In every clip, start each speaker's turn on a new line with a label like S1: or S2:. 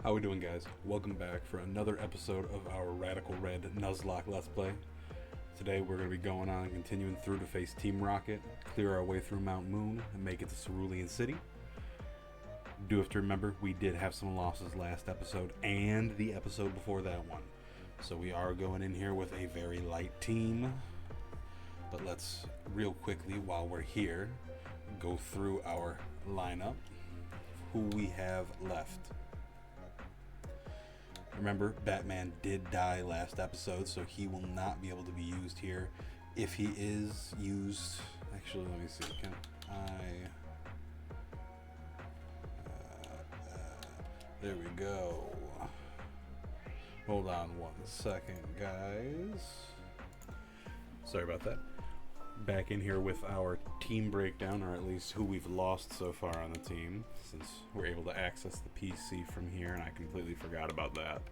S1: How we doing, guys? Welcome back for another episode of our Radical Red Nuzlocke Let's Play. Today we're going to be going on and continuing through to face Team Rocket, clear our way through Mount Moon, and make it to Cerulean City. Do have to remember, we did have some losses last episode and the episode before that one. So we are going in here with a very light team. But let's, real quickly, while we're here, go through our lineup, who we have left. Remember, Batman did die last episode, so he will not be able to be used here. If he is used... Actually, let me see. Can I... there we go. Hold on 1 second, guys. Sorry about that. Back in here with our team breakdown, or at least who we've lost so far on the team, since we're able to access the PC from here, and I completely forgot about that.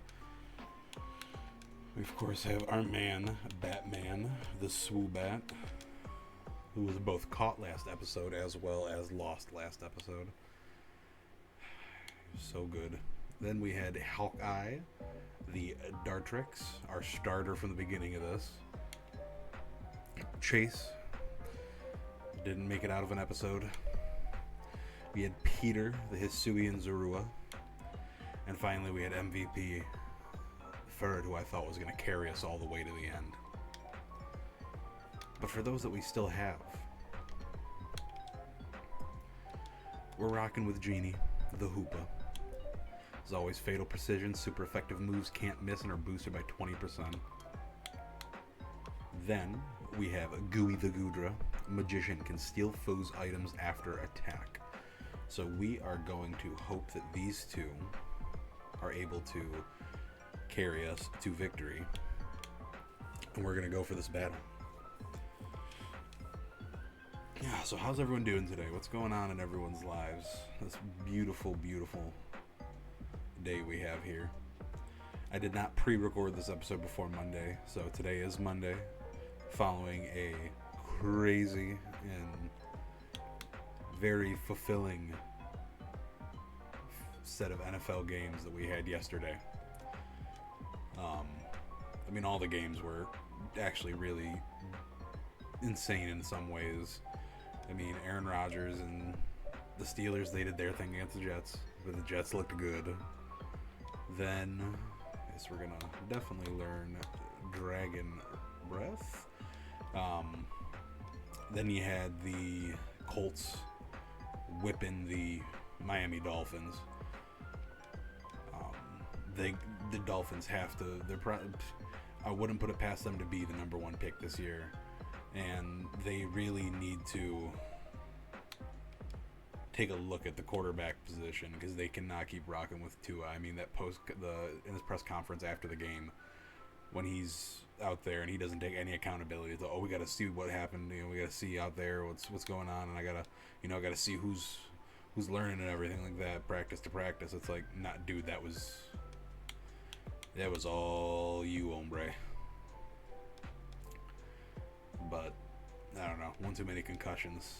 S1: We of course have our man, Batman, the Swoobat, who was both caught last episode as well as lost last episode. So good. Then we had Hawkeye, the Dartrix, our starter from the beginning of this. Chase didn't make it out of an episode. We had Peter, the Hisuian Zorua. And finally we had MVP Ferd, who I thought was going to carry us all the way to the end. But for those that we still have, we're rocking with Genie, the Hoopa. As always, fatal precision, super effective moves, can't miss, and are boosted by 20%. Then we have Gooey the Goodra. Magician, can steal foes' items after attack. So we are going to hope that these two are able to carry us to victory. And we're going to go for this battle. Yeah, so how's everyone doing today? What's going on in everyone's lives? This beautiful, beautiful day we have here. I did not pre-record this episode before Monday, so today is Monday, following a crazy and very fulfilling set of NFL games that we had yesterday. I mean, all the games were actually really insane in some ways. I mean, Aaron Rodgers and the Steelers, they did their thing against the Jets, but the Jets looked good. Then, I guess we're gonna definitely learn Dragon Breath. Then you had the Colts whipping the Miami Dolphins. The Dolphins have to. I wouldn't put it past them to be the number one pick this year, and they really need to take a look at the quarterback position, because they cannot keep rocking with Tua. I mean, that in his press conference after the game, when he's out there and he doesn't take any accountability, it's like, oh, we got to see what happened. We got to see out there what's going on, and I gotta see who's learning and everything like that, practice to practice. It's like, not, dude, that was all you, hombre. But I don't know, one too many concussions.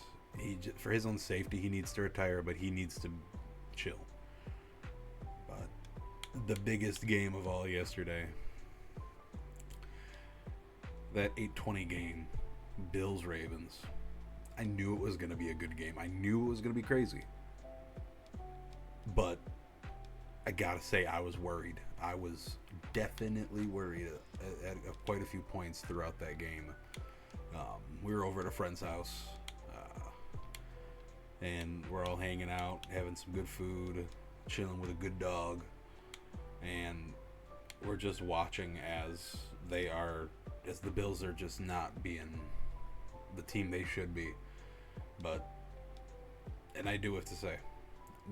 S1: For his own safety, he needs to retire, but he needs to chill. But the biggest game of all yesterday, that 8:20 game, Bills-Ravens. I knew it was going to be a good game. I knew it was going to be crazy. But I gotta say, I was worried. I was definitely worried at quite a few points throughout that game. We were over at a friend's house, and we're all hanging out, having some good food, chilling with a good dog, and we're just watching as the Bills are just not being the team they should be. And I do have to say,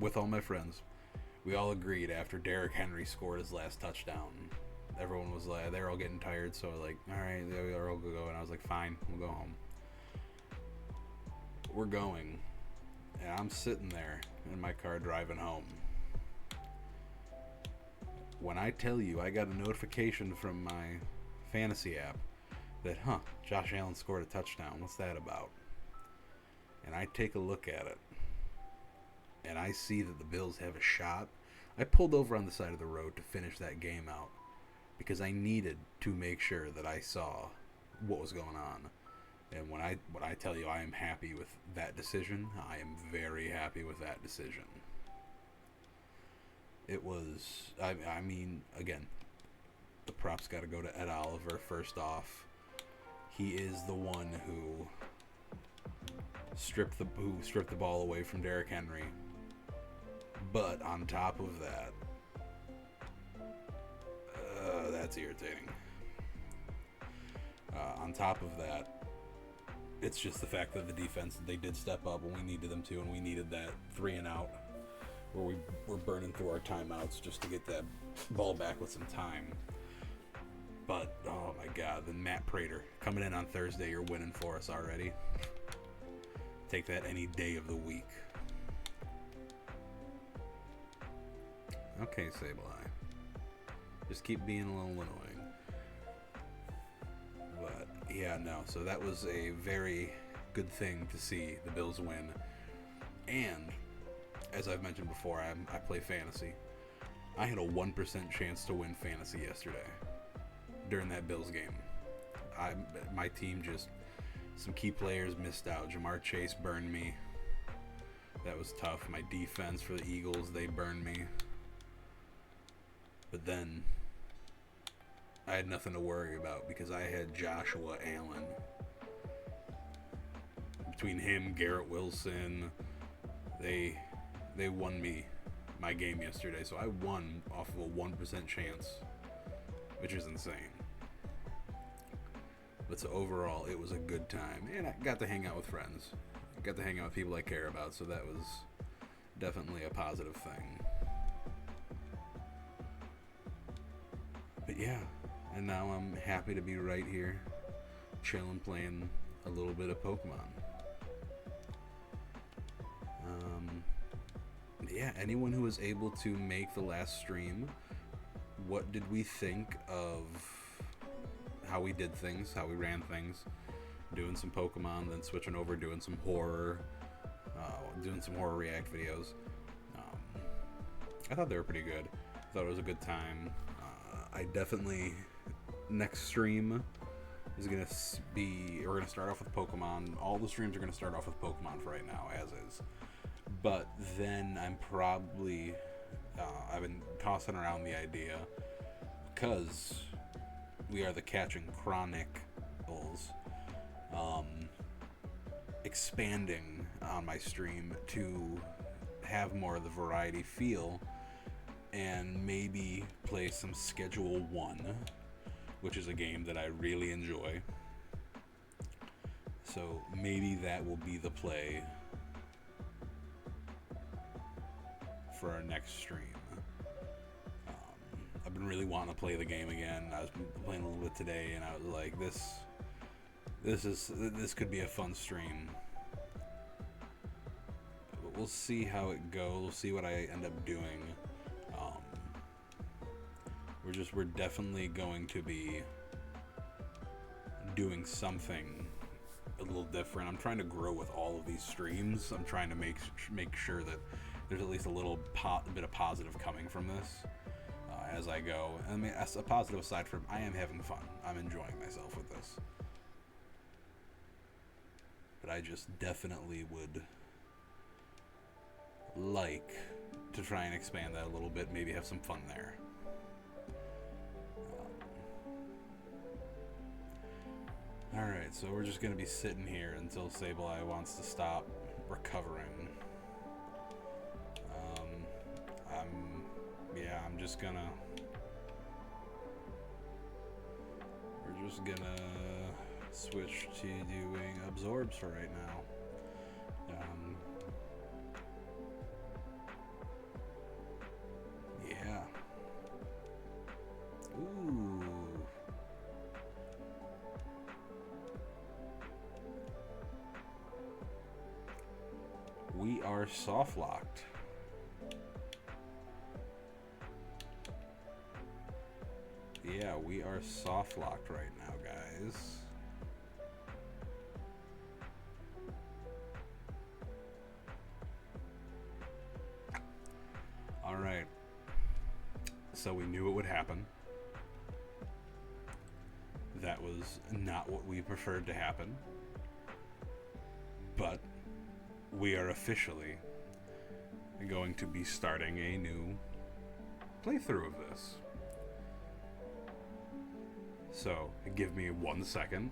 S1: with all my friends, we all agreed after Derrick Henry scored his last touchdown, everyone was like, they're all getting tired, so like, all right, they're all gonna go, and I was like, fine, we'll go home. We're going, and I'm sitting there in my car driving home. When I tell you, I got a notification from my fantasy app that, Josh Allen scored a touchdown. What's that about? And I take a look at it, and I see that the Bills have a shot I pulled over on the side of the road to finish that game out because I needed to make sure that I saw what was going on. And when I tell you I am happy with that decision, I am very happy with that decision. It was, I mean, again, the props got to go to Ed Oliver first off. He is the one who stripped the ball away from Derrick Henry. But on top of that, that's irritating. On top of that, it's just the fact that the defense, they did step up when we needed them to, and we needed that 3 and out where we were burning through our timeouts just to get that ball back with some time. But, oh my God, then Matt Prater coming in on Thursday, you're winning for us already. Take that any day of the week. Okay, Sableye. Just keep being a little annoying. But, yeah, no. So that was a very good thing to see the Bills win. And, as I've mentioned before, I play fantasy. I had a 1% chance to win fantasy yesterday during that Bills game. My team just, some key players missed out. Jamar Chase burned me. That was tough. My defense for the Eagles, they burned me. But then I had nothing to worry about because I had Joshua Allen. Between him, Garrett Wilson, they won me my game yesterday. So I won off of a 1% chance, which is insane. But so overall, it was a good time. And I got to hang out with friends. I got to hang out with people I care about. So that was definitely a positive thing. But yeah, and now I'm happy to be right here, chilling, playing a little bit of Pokemon. Yeah, anyone who was able to make the last stream, what did we think of how we did things, how we ran things, doing some Pokemon, then switching over, doing some horror react videos. I thought they were pretty good. I thought it was a good time. I definitely, next stream is going to be, we're going to start off with Pokemon. All the streams are going to start off with Pokemon for right now, as is. But then I'm probably, I've been tossing around the idea, because we are the Catching Chronicles, expanding on my stream to have more of the variety feel, and maybe play some Schedule 1, which is a game that I really enjoy. So maybe that will be the play for our next stream. I've been really wanting to play the game again. I was playing a little bit today, and I was like, this could be a fun stream. But we'll see how it goes. We'll see what I end up doing. We're definitely going to be doing something a little different. I'm trying to grow with all of these streams. I'm trying to make sure that there's at least a little bit of positive coming from this as I go. I mean, as a positive aside from, I am having fun. I'm enjoying myself with this. But I just definitely would like to try and expand that a little bit. Maybe have some fun there. Alright, so we're just going to be sitting here until Sableye wants to stop recovering. I'm just gonna... We're just gonna switch to doing absorbs for right now. Yeah. Ooh. We are soft locked. Yeah, we are soft locked right now, guys. All right. so we knew it would happen. That was not what we preferred to happen. But we are officially going to be starting a new playthrough of this. So, give me 1 second.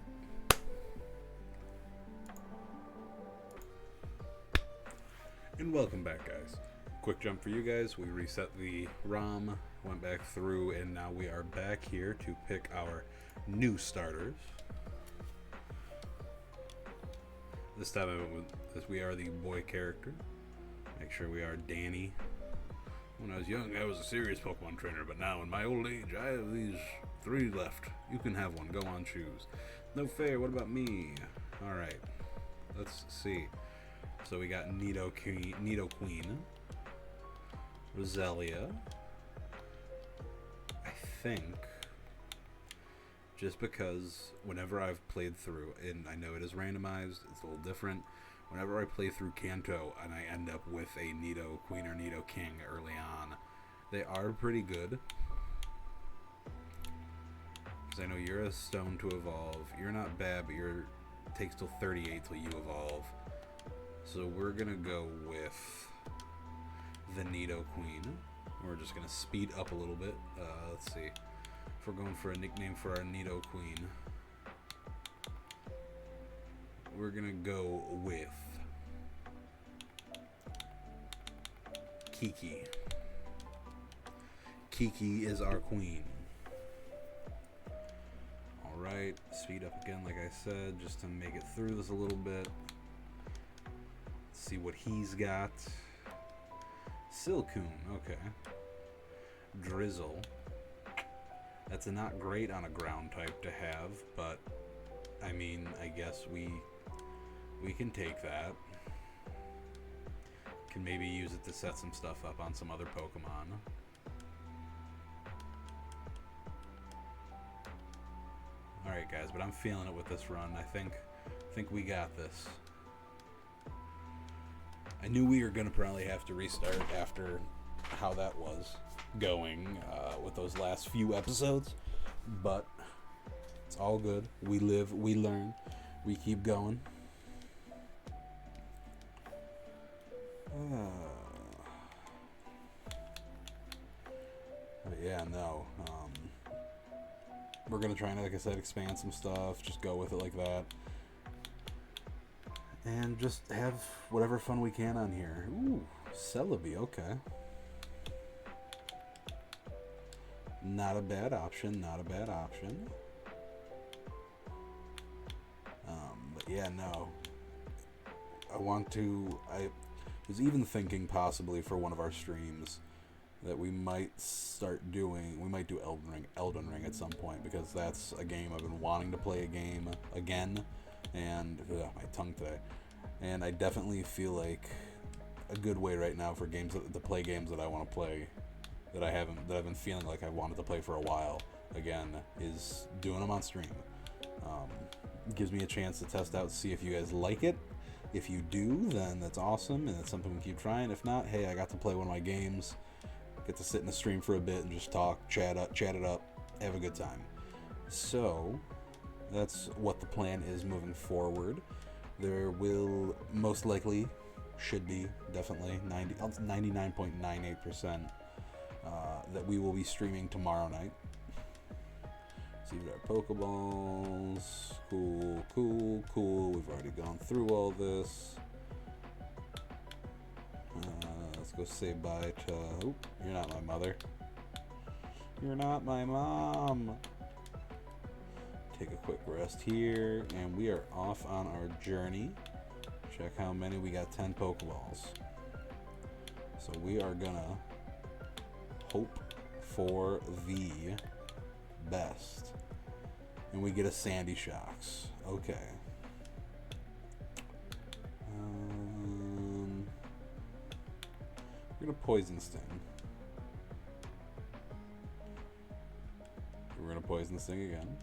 S1: And welcome back, guys. Quick jump for you guys. We reset the ROM, went back through, and now we are back here to pick our new starters. This time we are the boy character. Make sure we are Danny. When I was young, I was a serious Pokemon trainer, but now in my old age, I have these 3 left. You can have one. Go on, choose. No fair. What about me? All right. Let's see. So we got Nidoqueen, Roselia. I think, just because whenever I've played through, and I know it is randomized, it's a little different. Whenever I play through Kanto and I end up with a Nidoqueen or Nidoking early on, they are pretty good. Because I know you're a stone to evolve. You're not bad, but it takes till 38 till you evolve. So we're going to go with the Nidoqueen. We're just going to speed up a little bit. Let's see. If we're going for a nickname for our Nidoqueen, we're going to go with Kiki. Kiki is our queen. Alright, speed up again like I said, just to make it through this a little bit. See what he's got. Silcoon, okay. Drizzle. That's not great on a ground type to have, but I mean, I guess we can take that. Can maybe use it to set some stuff up on some other Pokemon. Alright guys, but I'm feeling it with this run. I think we got this. I knew we were going to probably have to restart after how that was going with those last few episodes, but it's all good. We live, we learn, we keep going. But yeah, no. We're going to try and, like I said, expand some stuff, just go with it like that. And just have whatever fun we can on here. Ooh, Celebi, okay. Not a bad option, not a bad option. But yeah, no. I was even thinking possibly for one of our streams that we might do Elden Ring at some point, because that's a game I've been wanting to play again. And my tongue today, and I definitely feel like a good way right now for to play games that I want to play, that I've been feeling like I wanted to play for a while again, is doing them on stream. It gives me a chance to test out, see if you guys like it. If you do, then that's awesome, and it's something we keep trying. If not, hey, I got to play one of my games, get to sit in the stream for a bit and just talk, chat it up, have a good time. So that's what the plan is moving forward. There will most likely, should be, definitely 99.98% that we will be streaming tomorrow night. See our Pokeballs. Cool. We've already gone through all this. Let's go say bye to... Oh, you're not my mother. You're not my mom. Take a quick rest here, and we are off on our journey. Check how many. We got 10 Pokeballs. So we are gonna hope for the best. And we get a Sandy Shocks. Okay. We're gonna Poison Sting. We're gonna Poison Sting again.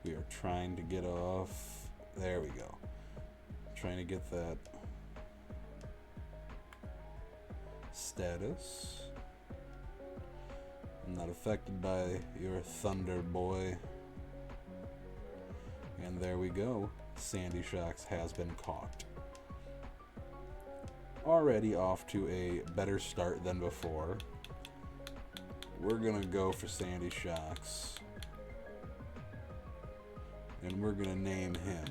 S1: We are trying to get off. There we go. Trying to get that status. Not affected by your thunder, boy. And there we go. Sandy Shocks has been caught. Already off to a better start than before. We're gonna go for Sandy Shocks. And we're gonna name him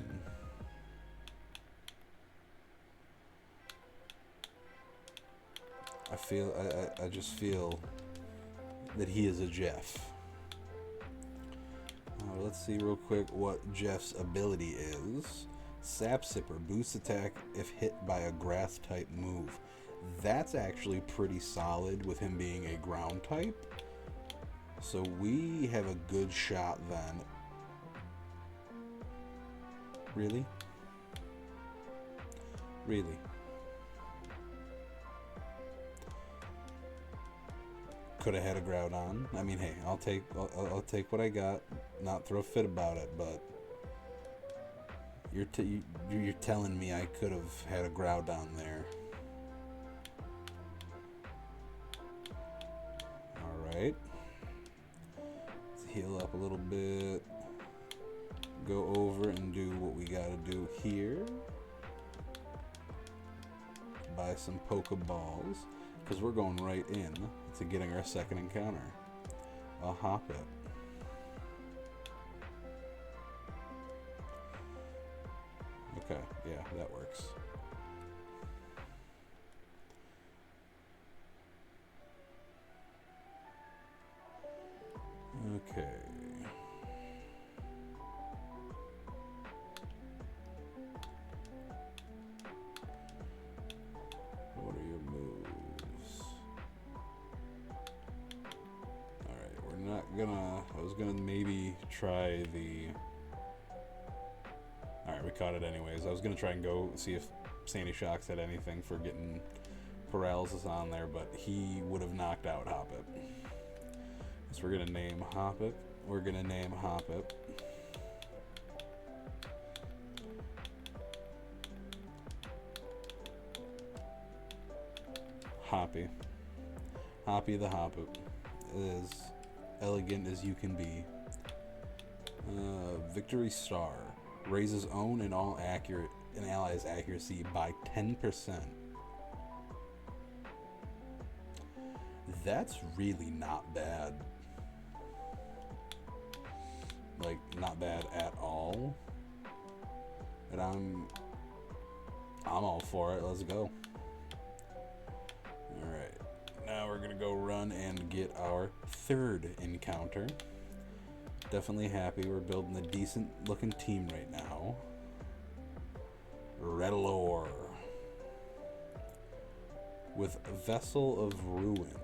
S1: I just feel that he is a Jeff. Let's see real quick what Jeff's ability is. Sap Sipper, boost attack if hit by a grass type move. That's actually pretty solid with him being a ground type. So we have a good shot then. Really? Really? Could have had a Groudon. I mean, hey, I'll take what I got. Not throw a fit about it, but you're telling me I could have had a Groudon there. All right. Let's heal up a little bit. Go over and do what we gotta do here. Buy some Pokeballs, because we're going right in to getting our second encounter. I'll hop it. Okay, yeah, that works. Okay. What are your moves? Alright, we're not gonna... I was gonna maybe try the... Alright, we caught it anyways. I was gonna try and go see if Sandy Shocks had anything for getting paralysis on there, but he would have knocked out Hoppip. So we're gonna name Hoppip. We're gonna name Hoppip. Hoppy. Hoppy the Hoppip is elegant as you can be. Victory Star. Raises own and all accurate and allies accuracy by 10%. That's really not bad. Like, not bad at all. And I'm all for it. Let's go. Alright. Now we're gonna go run and get our third encounter. Definitely happy we're building a decent looking team right now. Redlore with Vessel of Ruin.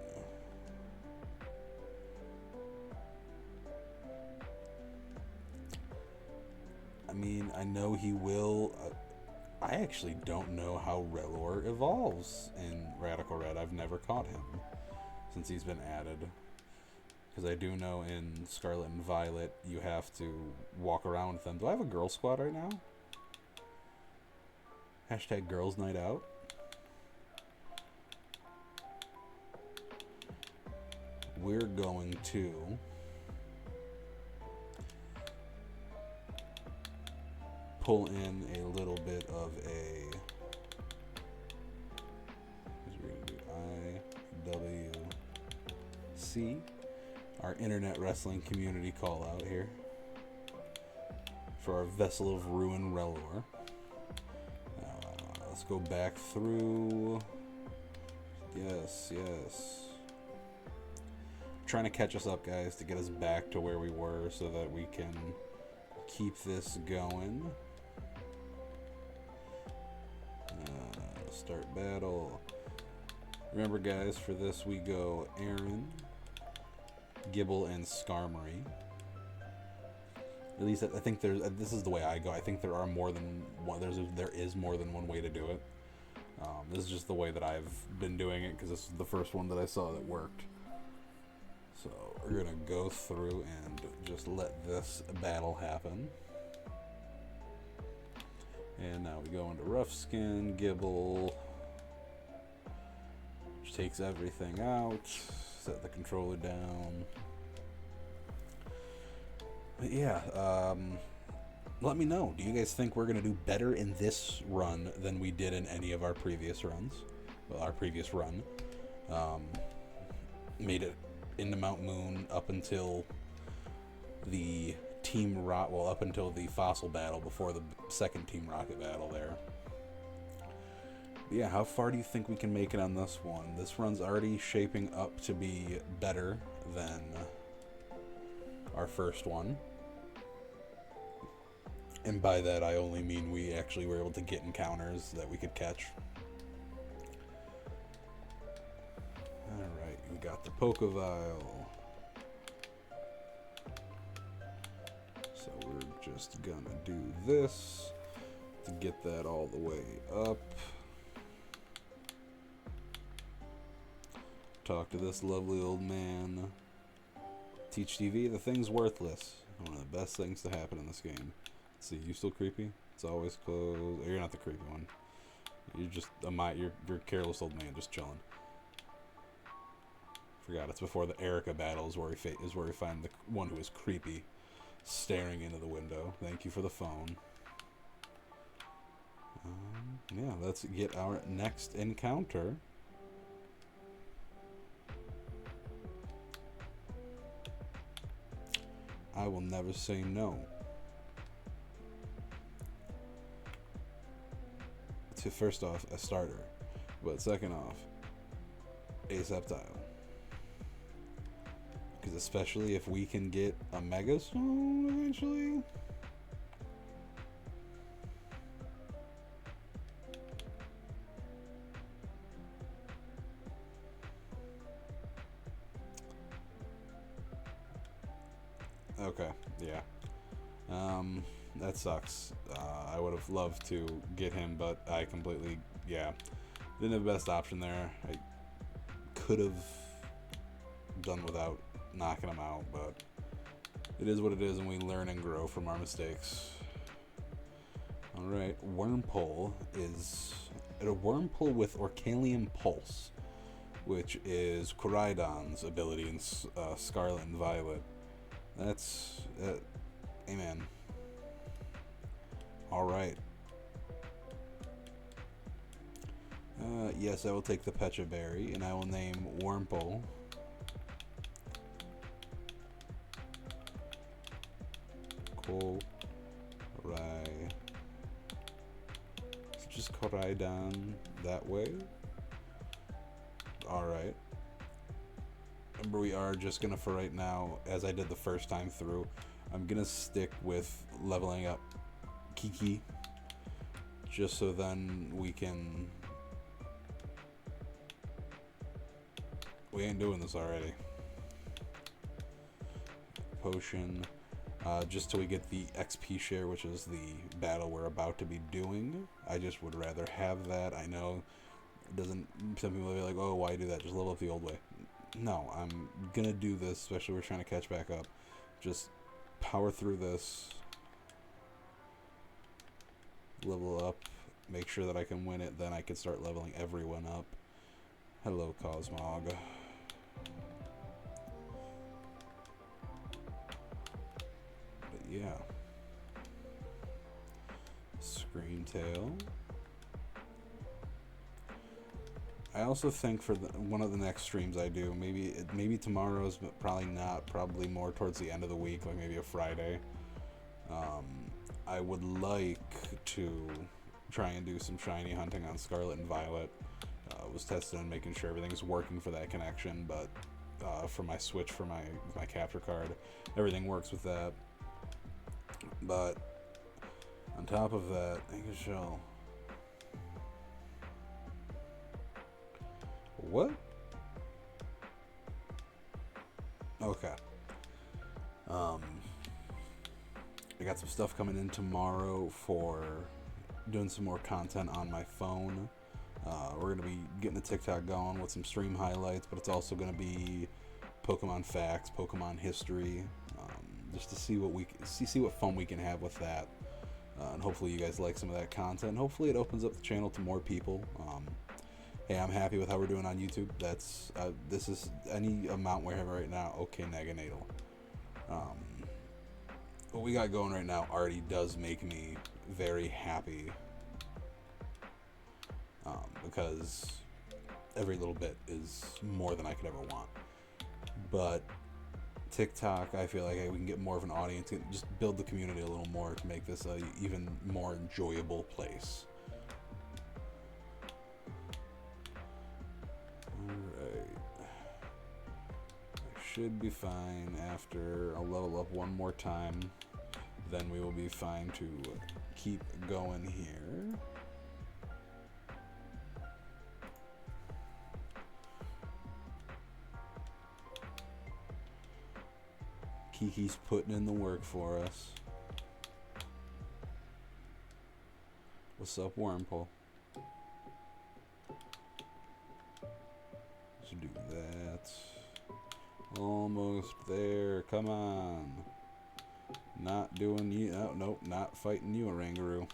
S1: I mean, I know he will. I actually don't know how Redlore evolves in Radical Red. I've never caught him since he's been added. Because I do know in Scarlet and Violet, you have to walk around with them. Do I have a girl squad right now? Hashtag girls night out. We're going to pull in a little bit of a... We're going to do IWC. Our internet wrestling community call out here for our Vessel of Ruin Relor. Let's go back through. Yes, yes. Trying to catch us up, guys, to get us back to where we were so that we can keep this going. Start battle. Remember, guys, for this we go Aaron, Gibble, and Skarmory. At least I think there's. This is the way I go. I think there are more than one. There is more than one way to do it. This is just the way that I've been doing it because this is the first one that I saw that worked. So we're gonna go through and just let this battle happen. And now we go into Rough Skin, Gibble, which takes everything out. set the controller down. But yeah, let me know. Do you guys think we're going to do better in this run than we did in any of our previous runs? Well, our previous run. Made it into Mount Moon up until the up until the Fossil battle before the second Team Rocket battle there. But yeah, how far do you think we can make it on this one? This run's already shaping up to be better than our first one. And by that, I only mean we actually were able to get encounters that we could catch. Alright, we got the Pokevile. So we're just gonna do this to get that all the way up. Talk to this lovely old man. Teach TV, the thing's worthless. One of the best things to happen in this game. Let's see, you still creepy? It's always closed. You're not the creepy one. You're just you're a careless old man just chilling. Forgot it's before the Erica battles where we find the one who is creepy, staring into the window. Thank you for the phone. Yeah, let's get our next encounter. I will never say no. To first off, a starter, but second off, a Sceptile. Because especially if we can get a Mega Stone eventually. Okay, yeah. That sucks. I would have loved to get him, but I completely, didn't have the best option there. I could have done without knocking him out, but it is what it is, and we learn and grow from our mistakes. Alright, Wurmple is a Wurmple with Orcalium Pulse, which is Koraidon's ability in Scarlet and Violet. That's, amen. Alright. Yes, I will take the Pecha Berry, and I will name Wurmple Korai. It's just Koraidon that way. Alright. Remember, we are just gonna, for right now, as I did the first time through, I'm gonna stick with leveling up Kiki, just so then we ain't doing this already. Potion, just till we get the XP share, which is the battle we're about to be doing. I just would rather have that. I know it doesn't, some people will be like, oh, why do that? Just level up the old way. No, I'm gonna do this, especially we're trying to catch back up. Just power through this, level up, make sure that I can win it, then I can start leveling everyone up. Hello, Cosmog. But yeah. Screamtail. I also think for one of the next streams I do, maybe tomorrow's, but probably not, probably more towards the end of the week, like maybe a Friday. I would like to try and do some shiny hunting on Scarlet and Violet. Was testing and making sure everything's working for that connection, but for my Switch, for my capture card, everything works with that. But on top of that, I can show. What? Okay. I got some stuff coming in tomorrow for doing some more content on my phone. We're going to be getting a TikTok going with some stream highlights, but it's also going to be Pokemon facts, Pokemon history, just to see what fun we can have with that. And hopefully you guys like some of that content. Hopefully it opens up the channel to more people. hey, I'm happy with how we're doing on YouTube. That's this is any amount we're having right now. Okay, Neganatal. What we got going right now already does make me very happy, because every little bit is more than I could ever want. But TikTok, I feel like we can get more of an audience and just build the community a little more to make this a even more enjoyable place. Alright. I should be fine after I'll level up one more time. Then we will be fine to keep going here. Kiki's putting in the work for us. What's up, Wormpole? Let's do that. Almost there. Come on. Not doing you. Oh, nope, not fighting you, Orangaroo.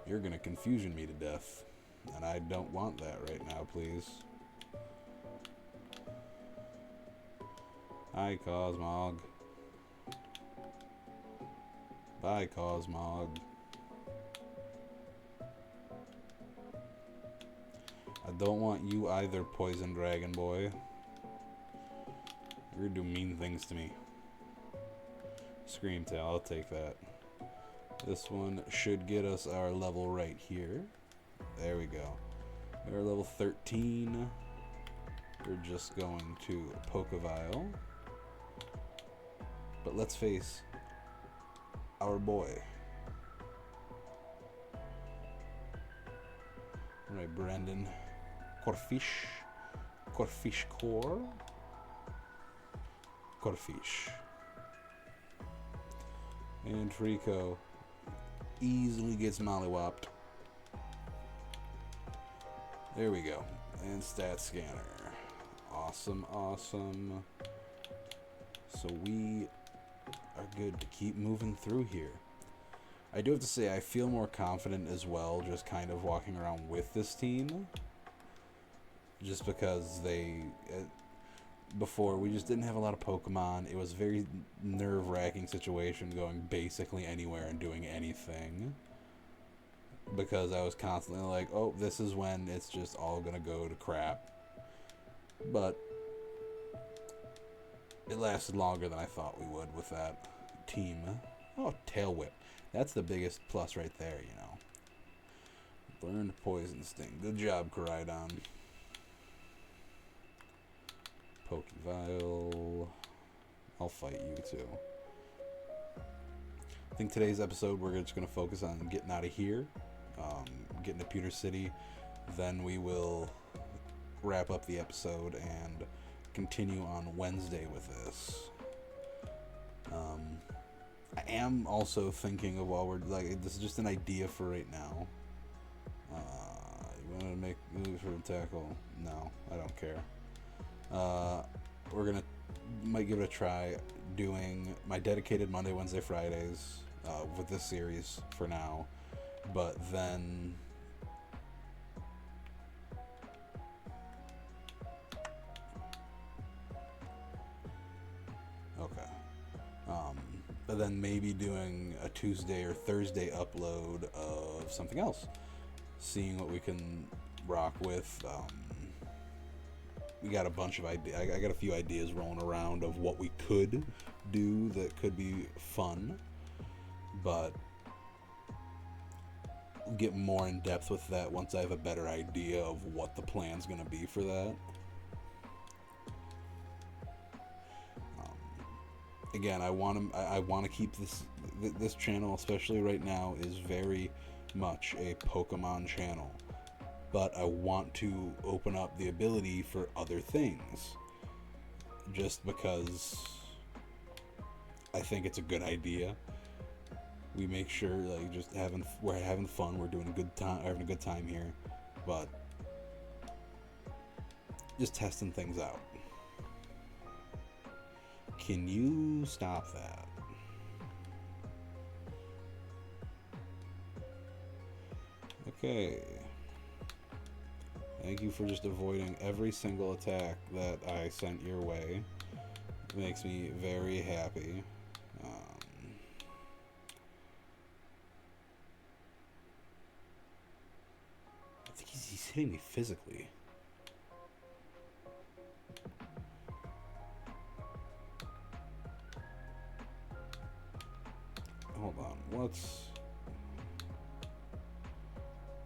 S1: You're gonna confusion me to death. And I don't want that right now, please. Hi, Cosmog. Bye, Cosmog. I don't want you either, Poison Dragon Boy. You're gonna do mean things to me. Screamtail, I'll take that. This one should get us our level right here. There we go. We're level 13. We're just going to Pokevile. But let's face our boy. Alright, Brandon. Corfish. Corfish core. Corfish. And Trico easily gets mollywopped. There we go. And stat scanner. Awesome, awesome. So we are good to keep moving through here. I do have to say I feel more confident as well just kind of walking around with this team. Just because before we just didn't have a lot of Pokemon. It was a very nerve-wracking situation going basically anywhere and doing anything. Because I was constantly like, oh, this is when it's just all gonna go to crap. But it lasted longer than I thought we would with that team. Oh, Tail Whip. That's the biggest plus right there, you know. Learned Poison Sting. Good job, Koraidon. Pokevile. I'll fight you too. I think today's episode we're just going to focus on getting out of here. Getting to Pewter City. Then we will wrap up the episode and continue on Wednesday with this. I am also thinking of while we're like, this is just an idea for right now. You want to make moves for the tackle? No, I don't care. We're might give it a try doing my dedicated Monday, Wednesday, Fridays with this series for now, but then but then maybe doing a Tuesday or Thursday upload of something else, seeing what we can rock with. We got a bunch of ideas. I got a few ideas rolling around of what we could do that could be fun, but we'll get more in depth with that once I have a better idea of what the plan's going to be for that. Again, I want to keep this channel, especially right now, is very much a Pokemon channel. But I want to open up the ability for other things. Just because I think it's a good idea. We make sure, like, we're having fun, we're doing having a good time here, but just testing things out. Can you stop that? Okay. Thank you for just avoiding every single attack that I sent your way. It makes me very happy. I think he's hitting me physically. Hold on, what's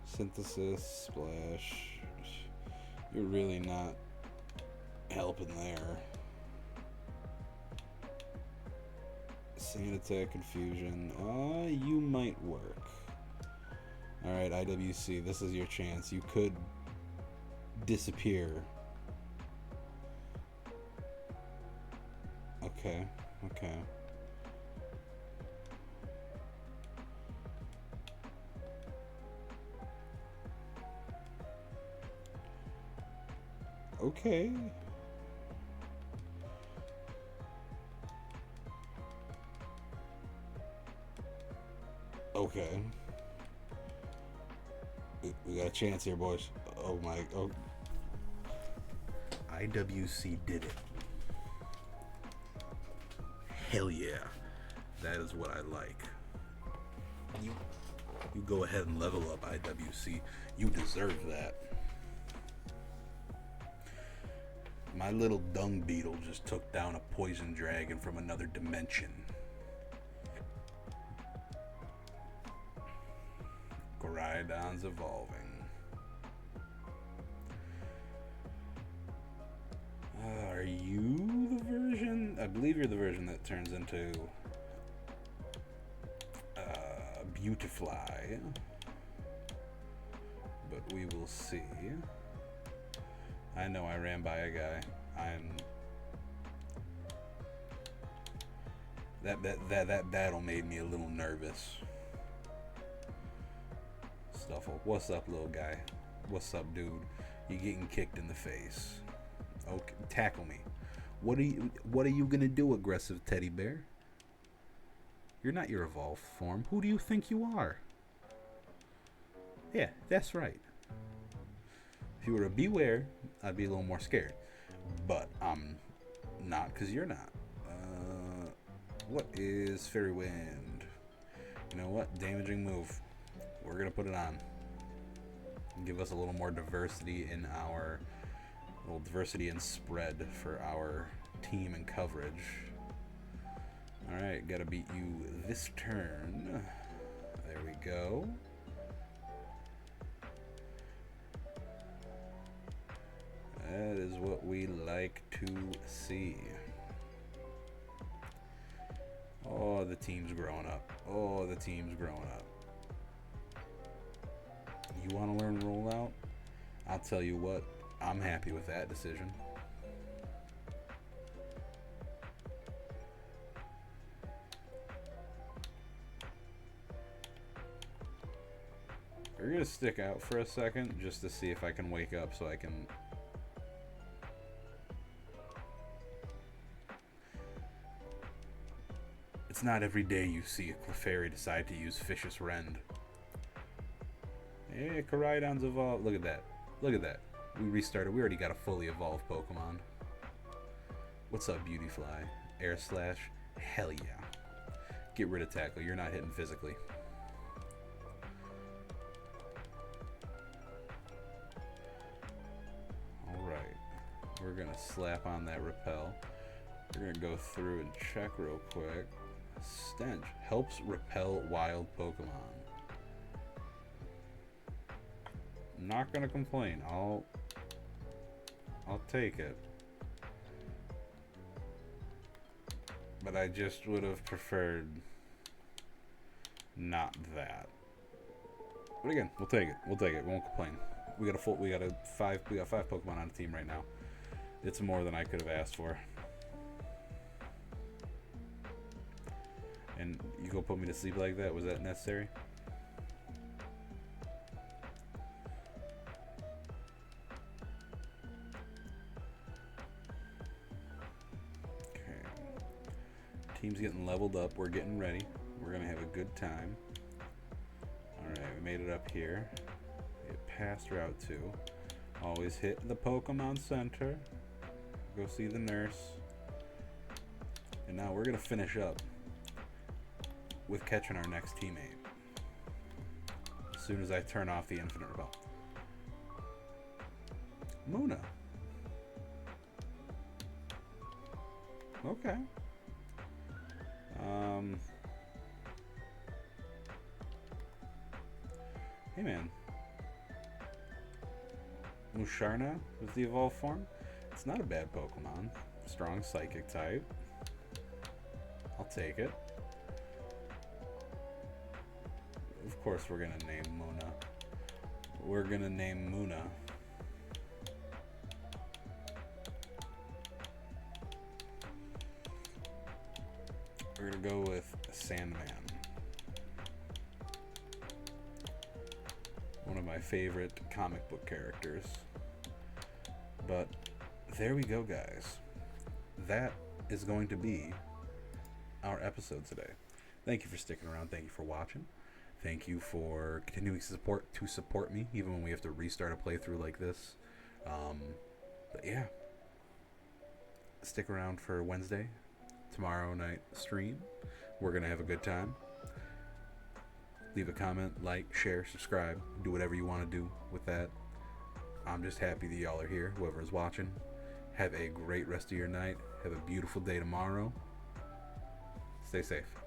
S1: synthesis, splash? You're really not helping there. Sand attack, confusion. You might work. Alright, IWC, this is your chance. You could disappear. Okay, okay. Okay. Okay. We got a chance here, boys. Oh my. Oh. IWC did it. Hell yeah. That is what I like. You go ahead and level up, IWC. You deserve that. My little dung beetle just took down a poison dragon from another dimension. Koraidon's evolving. Are you the version? I believe you're the version that turns into Beautifly. But we will see. I know I ran by a guy. That battle made me a little nervous. Stuffle. What's up, little guy? What's up, dude? You're getting kicked in the face. Okay, tackle me. What are you gonna do, aggressive teddy bear? You're not your evolved form. Who do you think you are? Yeah, that's right. If you were a beware, I'd be a little more scared. But I'm not, because you're not. What is Fairy Wind? You know what? Damaging move. We're going to put it on. Give us a little more diversity in our... Well, diversity and spread for our team and coverage. Alright, gotta beat you this turn. There we go. That is what we like to see. Oh, the team's growing up. Oh, the team's growing up. You want to learn rollout? I'll tell you what, I'm happy with that decision. We're going to stick out for a second just to see if I can wake up so I can... It's not every day you see a Clefairy decide to use Vicious Rend. Hey, Koraidon's evolved. Look at that. Look at that. We restarted. We already got a fully evolved Pokemon. What's up, Beautyfly? Air Slash? Hell yeah. Get rid of Tackle. You're not hitting physically. Alright. We're going to slap on that Repel. We're going to go through and check real quick. Stench helps repel wild Pokemon. Not gonna complain. I'll take it. But I just would have preferred not that. But again, we'll take it. We'll take it. We won't complain. We got five Pokemon on the team right now. It's more than I could have asked for. And you go put me to sleep like that? Was that necessary? Okay. Team's getting leveled up. We're getting ready. We're going to have a good time. Alright, we made it up here. We get past Route 2. Always hit the Pokemon Center. Go see the nurse. And now we're going to finish up with catching our next teammate. As soon as I turn off the Infinite Rebel. Muna. Okay. Hey man. Musharna was the evolved form. It's not a bad Pokemon. Strong Psychic type. I'll take it. Of course we're gonna name Muna. We're gonna name Muna. We're gonna go with Sandman. One of my favorite comic book characters. But there we go, guys. That is going to be our episode today. Thank you for sticking around. Thank you for watching. Thank you for continuing to support me, even when we have to restart a playthrough like this. But yeah, stick around for Wednesday, tomorrow night stream. We're gonna have a good time. Leave a comment, like, share, subscribe, do whatever you want to do with that. I'm just happy that y'all are here, whoever is watching. Have a great rest of your night. Have a beautiful day tomorrow. Stay safe.